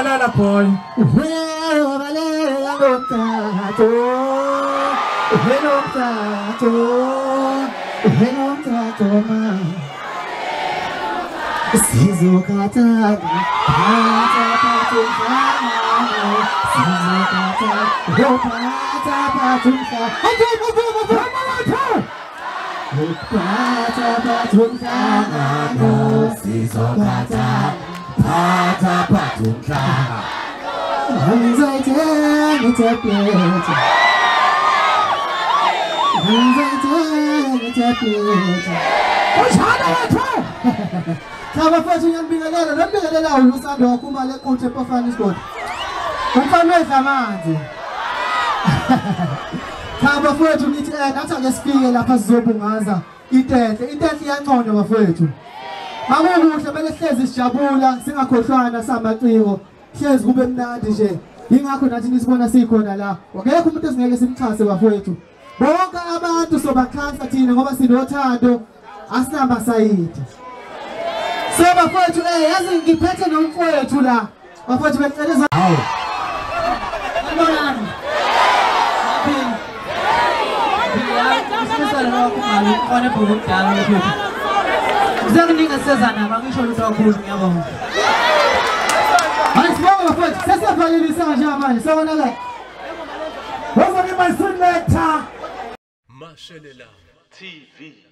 La boy. Kama fethu ngiyambingelela nembingelela uLusando wakhuma lequthe ePofana Sport. Umfameza amanzi. Kama fethu ngithi nathi ake sifike lapha sizobungaza intenhle iyanconywa bafethu. Makuhle bele hlezi sijabula singakhohlwana samaciko. Hlezi kube mnandi nje. Yingakho nathi nisibona sikhona la. Akekho umuntu esingeke simxhase bafethu. Bonke abantu sobaxhasa thina ngoba sinothando asinamba sayidi. So bafethu yazi ngiphethe nomfowethu la. Bafethu beceleza hawo. Ngibonani. Isizalo lokho ngalo khona bokudala bafethu. Ngizakunika sezana bangisho lutho kakhulu ngiyabonga. Ayisibonga bafethu sesivalelisa nje manje sabona la. Wozani mayiselector Mashelela TV.